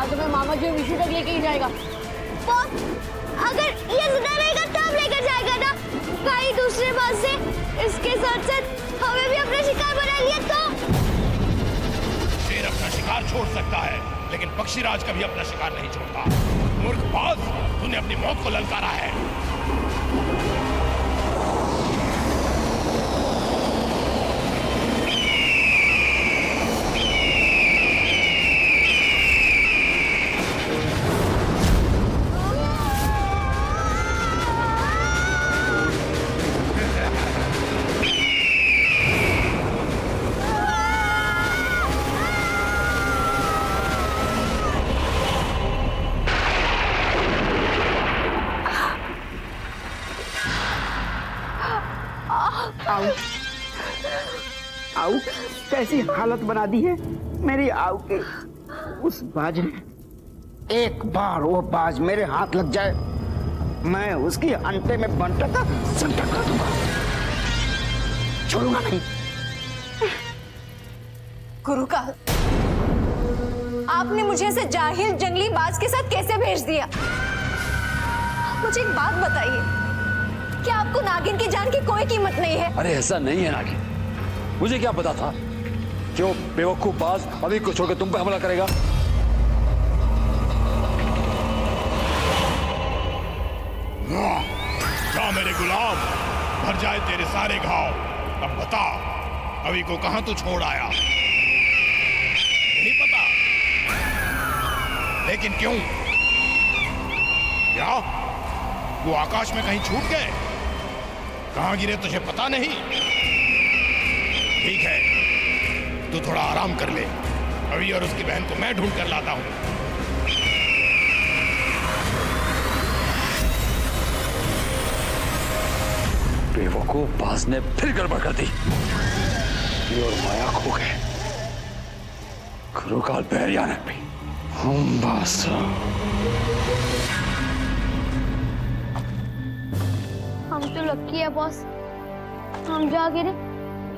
बाद में मामा जी विशु तक लेके ही जाएगा। बॉस, अगर ये जिंदा रहेगा तब लेकर जाएगा ना। भाई दूसरे बात से इसके साथ साथ हमें भी अपना शिकार बना लिया तो। शेर अपना शिकार छोड़ सकता है, लेकिन पक्षीराज कभी अपना शिकार नहीं छोड़ता। मूर्खबाज, तूने अपनी मौत को ललकारा है। आऊ, आऊ, कैसी हालत बना दी है मेरी आऊ की। उस बाज ने एक बार वो बाज मेरे हाथ लग जाए, मैं उसकी अंटे में बंटा का संटा कर दूंगा, छोड़ूंगा नहीं। गुरुकाल, आपने मुझे ऐसे जाहिल जंगली बाज के साथ कैसे भेज दिया? मुझे एक बात बताइए, क्या आपको नागिन की जान की कोई कीमत नहीं है? अरे ऐसा नहीं है नागिन, मुझे क्या पता था कि वो बेवकूफ बाज अभी को छोड़कर तुम पे हमला करेगा। जा मेरे गुलाम, भर जाए तेरे सारे घाव। अब बता, अभी को कहां तू छोड़ आया? नहीं पता? लेकिन क्यों? क्या वो आकाश में कहीं छूट गए? कहां गिरे तुझे पता नहीं? ठीक है, तू थोड़ा आराम कर ले। अभी और उसकी बहन को मैं ढूंढ कर लाता हूं। बेवकूफ बाज ने फिर गड़बड़ कर दी और माया खो गए। गुरुकाल बहरियान भी हम बास। हम तो लक्की है बॉस, हम जा गिरे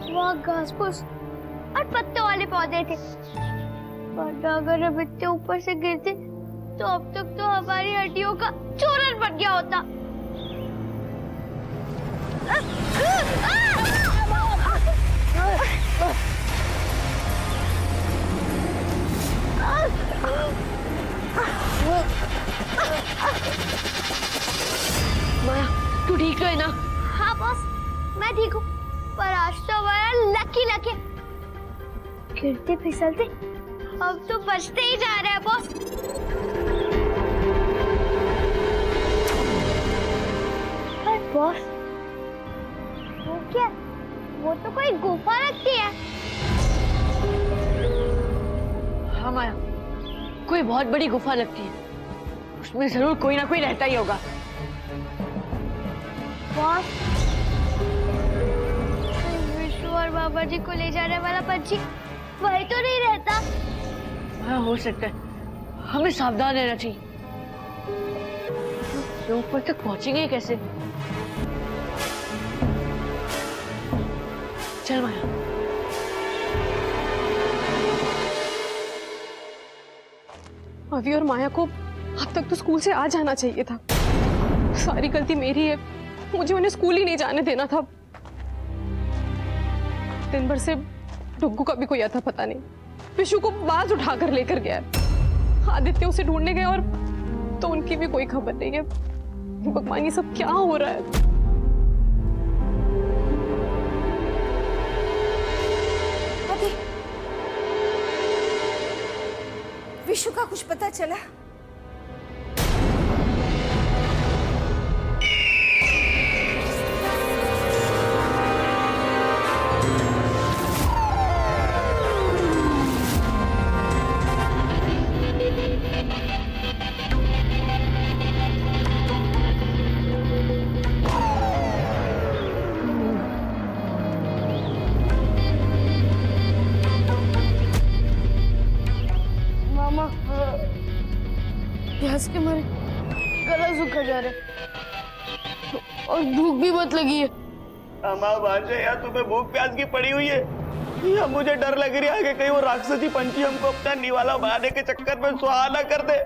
वहाँ घास फूस और पत्तों वाले पौधे थे, वरना अगर हम इतने ऊपर से गिरते तो अब तक तो हमारी हड्डियों का चूरन बन गया होता। माया, तू ठीक है ना? हाँ बॉस, मैं ठीक हूँ, पर आज तो हमारा लकी लकी गिरते फिसलते अब तो बचते ही जा रहे हैं बॉस। पर बॉस, वो क्या? वो तो कोई गुफा लगती है। हाँ माया, कोई बहुत बड़ी गुफा लगती है, उसमें जरूर कोई ना कोई रहता ही होगा। बॉस, विशु और बाबा जी को ले जाने वाला पंछी वही तो नहीं रहता? हाँ, हो सकता है, हमें सावधान रहना चाहिए। तो ऊपर तक पहुंचेंगे कैसे? चल माया। अभी और माया को अब तक तो स्कूल से आ जाना चाहिए था। सारी गलती मेरी है, मुझे उन्हें स्कूल ही नहीं जाने देना था। दिन भर से डुग्गू का भी कोई आता पता नहीं, विशु को बाज उठाकर लेकर गया। आदित्य उसे ढूंढने गए और तो उनकी भी कोई खबर नहीं है। भगवान, ये सब क्या हो रहा है? विशु का कुछ पता चला? प्यास के मारे गला सूखा जा रहा है और भूख भी बहुत लगी है। अम्मा बाजे, यार तुम्हें भूख प्यास की पड़ी हुई है। या मुझे डर लग रहा है कि कहीं वो राक्षसी पंछी हमको अपना निवाला बनाने के चक्कर में सुहाना कर दे।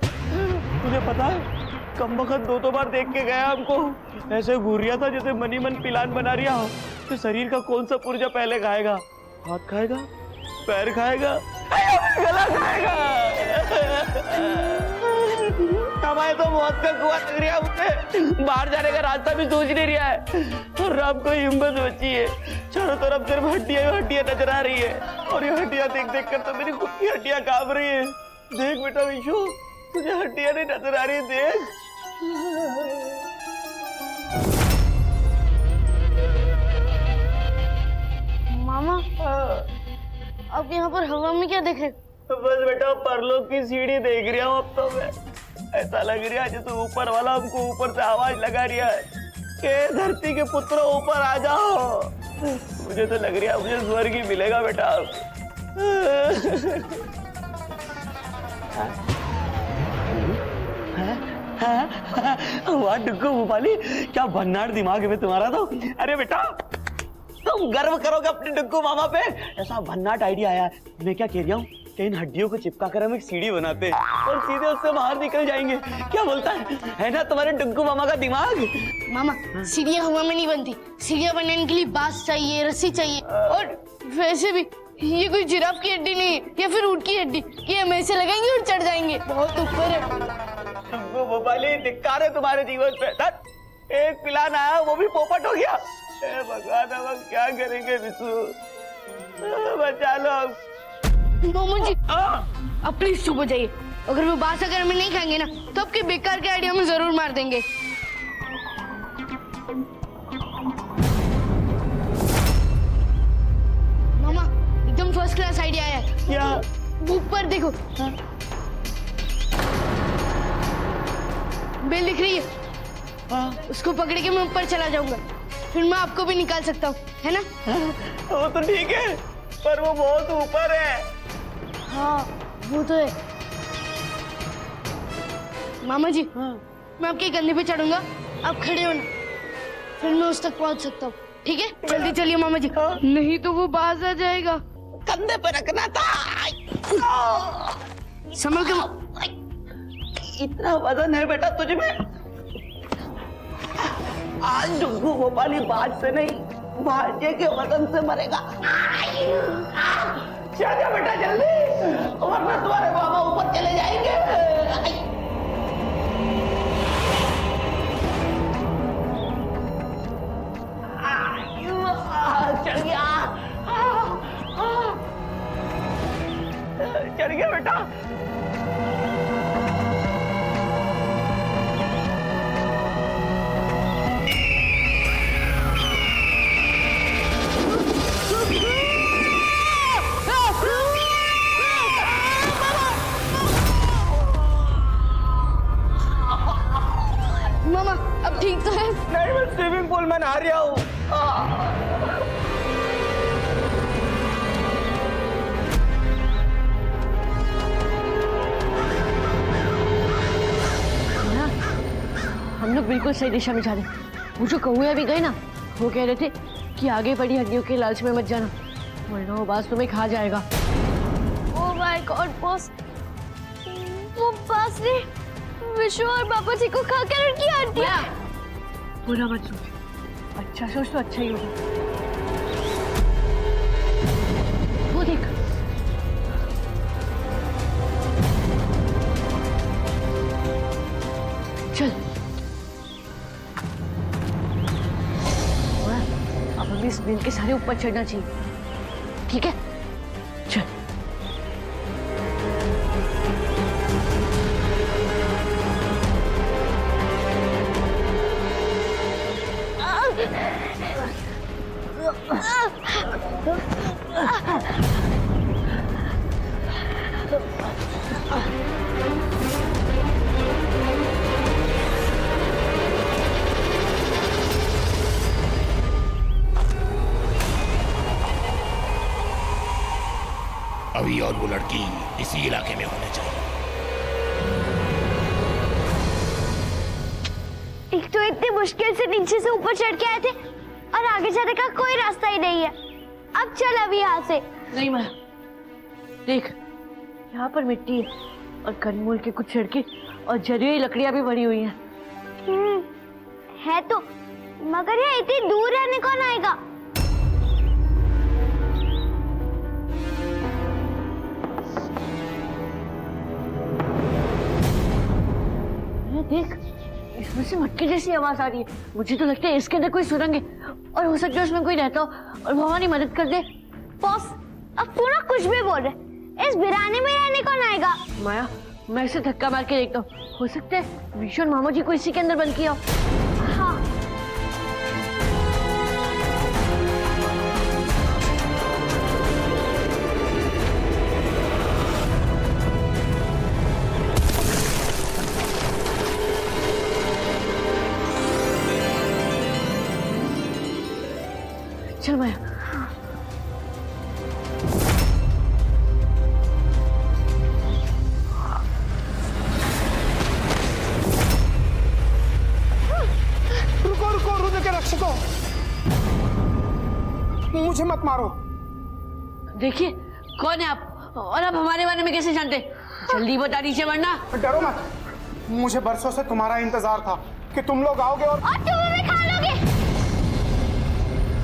तुझे पता है कमबख्त दो बार देख के गया हमको, ऐसे घूर रहा था जैसे मनी मन प्लान बना रहा हो। तो शरीर का कौन सा पुर्जा पहले खाएगा? हाथ खाएगा, पैर खाएगा, गला खाएगा। हमारे तो मौत का कुआं लग रहा है मुझे, बाहर जाने का रास्ता भी सोच नहीं रहा है। और अब कोई हिम्मत बची है, चारों तरफ सिर्फ हड्डियां हड्डियां नजर आ रही है। और ये हड्डियां देख देख कर तो मेरी खुद की हड्डियां कांप रही है। देख बेटा विशु, तुझे हड्डियां नहीं नजर आ रही, देख। मामा अब यहाँ पर हवा में क्या देख रहे? बस बेटा परलोक की सीढ़ी देख रहा हूँ अब तो मैं। ऐसा लग रहा है जैसे ऊपर वाला हमको ऊपर से आवाज लगा रहा है कि धरती के पुत्रों ऊपर आ जाओ। मुझे तो लग रहा है मुझे स्वर्ग ही मिलेगा बेटा। वाह डुग्गू भोपाली, क्या भन्नाट दिमाग है तुम्हारा तो। अरे बेटा तुम गर्व करोगे अपने डुग्गू मामा पे, ऐसा भन्नाट आइडिया आया है। मैं क्या कह रहा हूँ कि इन हड्डियों को चिपका कर हम एक सीढ़ी बनाते हैं और सीधे उससे बाहर निकल जाएंगे। क्या बोलता है ना तुम्हारे डुग्गू मामा का दिमाग? मामा सीढ़ियाँ हवा में नहीं बनती, सीढ़ियाँ बनने के लिए बांस चाहिए, रस्सी चाहिए। और वैसे भी ये कोई जिराफ की हड्डी नहीं है या फिर ऊंट की हड्डी कि हम ऐसे लगाएंगे और चढ़ जाएंगे, बहुत ऊपर है। डुग्गू भोपाली धिक्कार है तुम्हारे जीवन पे। एक प्लान आया वो भी पोपट हो गया। भगवान अब हम क्या करेंगे विशु, बचा लो। मामा जी अब प्लीज चुप हो जाइए। अगर वो बांस अगर हमें नहीं खाएंगे ना तो आपके बेकार के आइडिया में जरूर मार देंगे। मामा एकदम फर्स्ट क्लास आइडिया आया है। क्या? ऊपर देखो, बेल दिख रही है, उसको पकड़ के मैं ऊपर चला जाऊंगा, फिर मैं आपको भी निकाल सकता हूँ, है ना? वो तो ठीक है पर वो बहुत ऊपर है। हाँ वो तो है। मामा जी मैं आपके कंधे पे चढ़ूंगा, आप खड़े होना, फिर मैं उस तक पहुंच सकता हूँ। ठीक है जल्दी चलिए मामा जी, नहीं तो वो बाज आ जाएगा। कंधे पे रखना था। संभल के। इतना वजन है बेटा तुझ में। आज डुग्गू भोपाली बाज से नहीं भाजे के वजन से मरेगा। चल बेटा जल्दी, वरना तुम्हारे बाबा ऊपर चले जाएंगे। चढ़ गया, चढ़ गया बेटा। मामा अब ठीक तो है? नहीं मैं स्विमिंग पूल में नहा रहा हूँ। हम लोग बिल्कुल सही दिशा में जा रहे हैं। वो जो कौवे अभी गए ना, वो कह रहे थे कि आगे बढ़ी हड्डियों के लालच में मत जाना, वरना वो बास तुम्हें खा जाएगा। ओह माय गॉड बॉस, वो बास ने विशु और पापा जी को खाकर उनकी हड्डियां। बुरा मत सोच, अच्छा सोच तो अच्छा ही होगा। वो देख, चल अब हमें इस बिल के सारे ऊपर चढ़ना चाहिए। ठीक है चल। अभी और वो लड़की इसी इलाके में होने चाहिए। एक तो इतनी मुश्किल से नीचे से ऊपर चढ़ के आए थे और आगे जाने का कोई रास्ता ही नहीं है। अब चल अभी यहाँ से। नहीं माया, देख यहाँ पर मिट्टी है और कंदमूल की कुछ छिड़के और जरिए लकड़ियां भी पड़ी हुई हैं। है तो, मगर ये इतनी दूर रहने कौन आएगा? अरे देख, इसमें से मटके जैसी आवाज आ रही है। मुझे तो लगता है इसके अंदर कोई सुरंग है और हो सकता है उसमें कोई रहता हो और भवानी मदद कर दे। बॉस, अब पूरा कुछ भी बोल रहे, इस वीराने में रहने कौन आएगा? माया, मैं इसे धक्का मार के देखता हूँ, हो सकता है विशु और मामा जी को इसी के अंदर बंद किया हो। हाँ। चल माया। रुको रुको, रुद्र के रक्षकों, मुझे मत मारो। देखिए कौन है आप और आप हमारे बारे में कैसे जानते? जल्दी बता दीजिए वरना। डरो मत, मुझे बरसों से तुम्हारा इंतजार था कि तुम लोग आओगे और तुम हमें खा लोगे।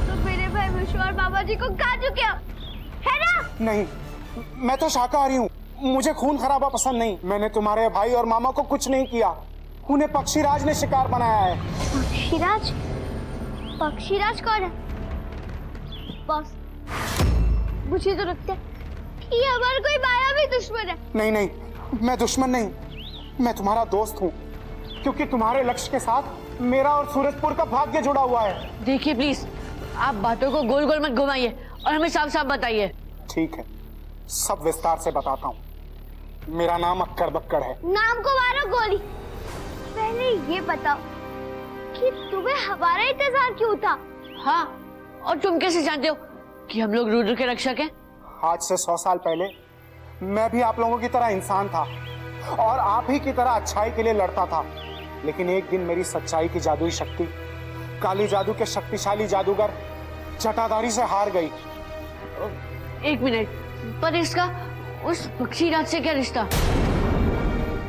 तो मेरे भाई विशु और बाबा जी को खा चुके हो, है ना? नहीं, मैं तो शाकाहारी हूँ, मुझे खून खराबा पसंद नहीं। मैंने तुम्हारे भाई और मामा को कुछ नहीं किया, उन्हें पक्षीराज ने शिकार बनाया है। पक्षीराज? पक्षीराज कौन है? बॉस, मुझे तो लगता है कि ये हमारा कोई मायावी दुश्मन है। नहीं नहीं, मैं दुश्मन नहीं, मैं तुम्हारा दोस्त हूँ, क्योंकि तुम्हारे लक्ष्य के साथ मेरा और सूरजपुर का भाग्य जुड़ा हुआ है। देखिए प्लीज, आप बातों को गोल गोल मत घुमाइए और हमें साफ साफ बताइए। ठीक है, सब विस्तार से बताता हूँ। मेरा नाम अक्कड़ बक्कड़ है। नाम को मारो गोली। पहले ये बताओ कि तुम्हें हमारा इंतजार क्यों था? हाँ, और तुम कैसे जानते हो कि हम लोग रुद्र के रक्षक हैं? आज से 100 साल पहले मैं भी आप लोगों की तरह इंसान था और आप ही की तरह अच्छाई के लिए लड़ता था। लेकिन एक दिन मेरी सच्चाई की जादुई शक्ति काली जादू के शक्तिशाली जादूगर जटाधारी से हार गई। एक मिनट, पर इसका उस पक्षीराज से क्या रिश्ता?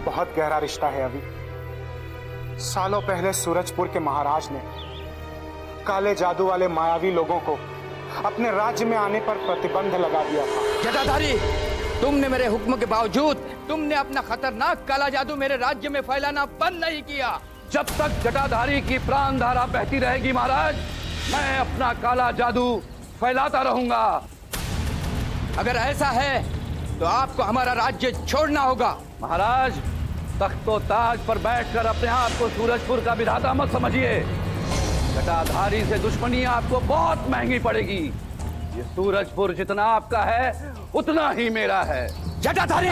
बहुत गहरा रिश्ता है अभी। सालों पहले सूरजपुर के महाराज ने काले जादू वाले मायावी लोगों को अपने राज्य में आने पर प्रतिबंध लगा दिया था। जटाधारी, तुमने मेरे हुक्म के बावजूद तुमने अपना खतरनाक काला जादू मेरे राज्य में फैलाना बंद नहीं किया। जब तक जटाधारी की प्राण धारा बहती रहेगी महाराज, मैं अपना काला जादू फैलाता रहूंगा। अगर ऐसा है तो आपको हमारा राज्य छोड़ना होगा। महाराज, तख्तो ताज पर बैठकर अपने आप को सूरजपुर का विधाता मत समझिए। जटाधारी से दुश्मनी आपको बहुत महंगी पड़ेगी। ये सूरजपुर जितना आपका है उतना ही मेरा है। जटाधारी,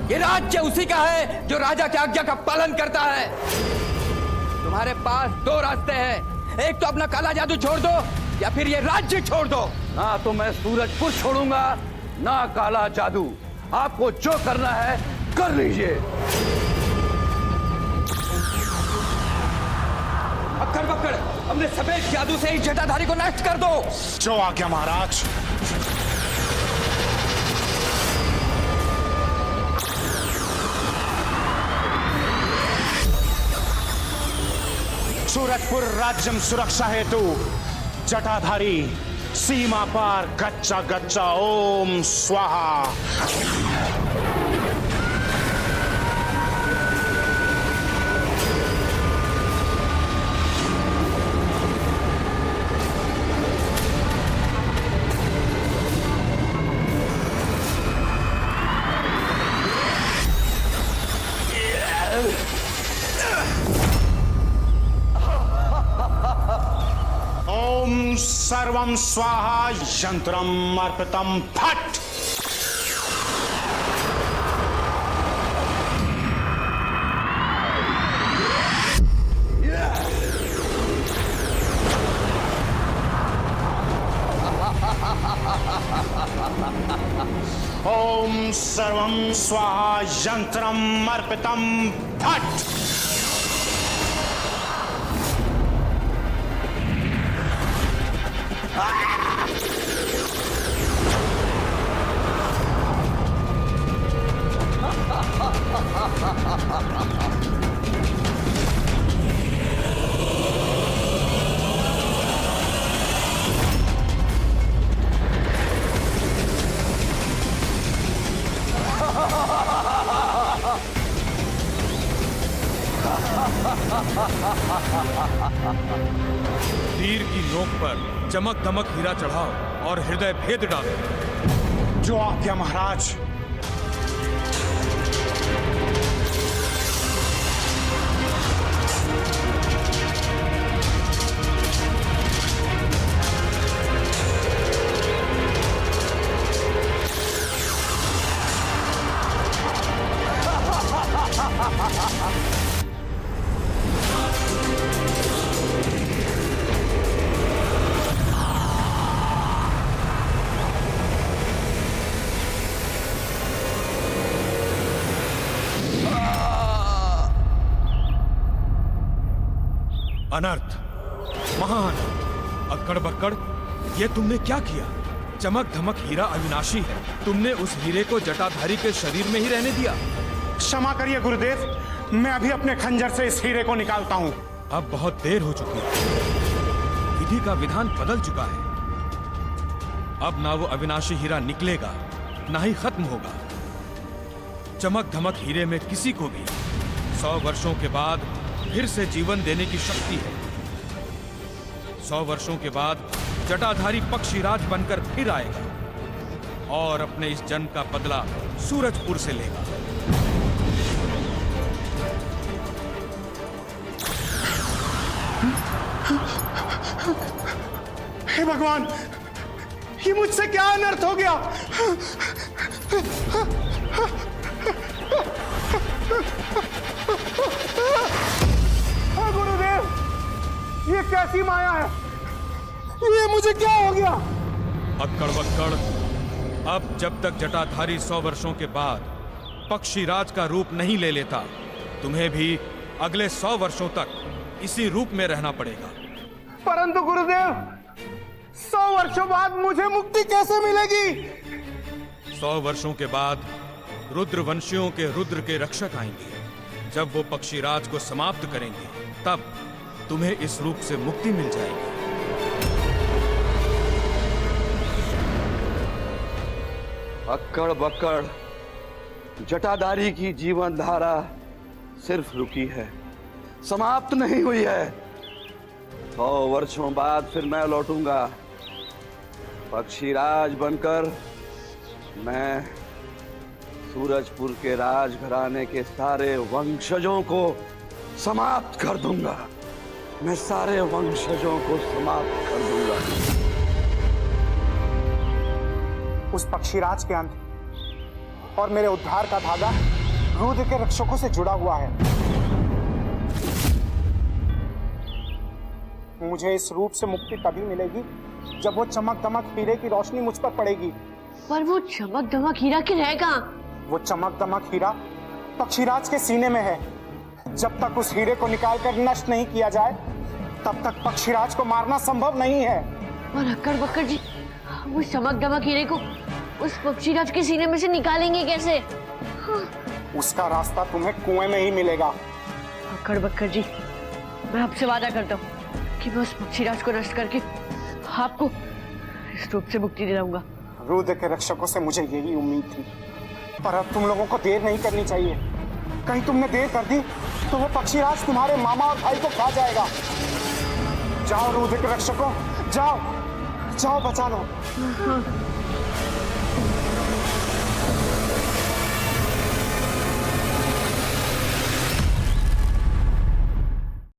ये राज्य उसी का है जो राजा की आज्ञा का पालन करता है। तुम्हारे पास 2 रास्ते हैं, एक तो अपना काला जादू छोड़ दो या फिर ये राज्य छोड़ दो। ना तो मैं सूरजपुर छोड़ूंगा ना काला जादू। आपको जो करना है कर लीजिए। अक्कड़ बक्कड़, अपने सफेद जादू से इस जटाधारी को नष्ट कर दो। जो आज्ञा महाराज। सूरजपुर राज्यम सुरक्षा हेतु जटाधारी सीमा पार गच्चा गच्चा ओम स्वाहा। ओम सर्वम स्वाहा यंत्रम अर्पितम फट। ओम सर्वम स्वाहा यंत्रम अर्पितम फट। चमक दमक हीरा चढ़ाओ और हृदय भेद डालो। जो आज्ञा महाराज। अनर्थ, महान अक्कड़ बक्कड़, ये तुमने क्या किया? चमक धमक हीरा अविनाशी है, तुमने उस हीरे को जटाधारी के शरीर में ही रहने दिया। क्षमा करिए गुरुदेव, मैं अभी अपने खंजर से इस हीरे को निकालता हूँ। अब बहुत देर हो चुकी है, विधि का विधान बदल चुका है। अब ना वो अविनाशी हीरा निकलेगा, ना ही खत्म होगा। चमक धमक हीरे में किसी को भी 100 वर्षों के बाद फिर से जीवन देने की शक्ति है। 100 वर्षों के बाद जटाधारी पक्षीराज बनकर फिर आएगा और अपने इस जन्म का बदला सूरजपुर से लेगा। हे भगवान, ये मुझसे क्या अनर्थ हो गया? गुरुदेव, ये कैसी माया है? ये मुझे क्या हो गया? अक्कड़ बक्कड़, अब जब तक जटाधारी 100 वर्षों के बाद पक्षीराज का रूप नहीं ले लेता, तुम्हें भी अगले 100 वर्षों तक इसी रूप में रहना पड़ेगा। परंतु गुरुदेव, 100 वर्षों बाद मुझे मुक्ति कैसे मिलेगी? 100 वर्षों के बाद रुद्रवंशियों के रुद्र के रक्षक आएंगे। जब वो पक्षीराज को समाप्त करेंगे, तब तुम्हें इस रूप से मुक्ति मिल जाएगी। अक्कड़ बक्कड़, जटाधारी की जीवन धारा सिर्फ रुकी है, समाप्त नहीं हुई है। 100 वर्षों बाद फिर मैं लौटूंगा पक्षीराज बनकर। मैं सूरजपुर के राजघराने के सारे वंशजों को समाप्त कर दूंगा। मैं सारे वंशजों को समाप्त कर दूंगा। उस पक्षीराज के अंत और मेरे उद्धार का धागा रुद्र के रक्षकों से जुड़ा हुआ है। मुझे इस रूप से मुक्ति तभी मिलेगी जब वो चमक दमक हीरे की रोशनी मुझ पर पड़ेगी। पर वो चमक दमक हीरा के रहेगा? वो चमक दमक हीरा पक्षीराज के सीने में है। जब तक उस हीरे को निकालकर नष्ट नहीं किया जाए, तब तक पक्षीराज को मारना संभव नहीं है। और अक्कड़ बक्कड़ जी, वो चमक दमक हीरे को उस पक्षीराज के सीने में से निकालेंगे कैसे? उसका रास्ता तुम्हें कुएं में ही मिलेगा। अक्कड़ बक्कड़ जी, मैं आपसे वादा करता हूँ कि मैं उस पक्षीराज को नष्ट करके आपको इस रूप से मुक्ति दिलाऊंगा। रुद्र के रक्षकों से मुझे यही उम्मीद थी, पर अब तुम लोगों को देर नहीं करनी चाहिए। कहीं तुमने देर कर दी तो वो पक्षीराज तुम्हारे मामा और भाई को खा जाएगा। जाओ रुद्र के रक्षकों, जाओ जाओ, बचा लो।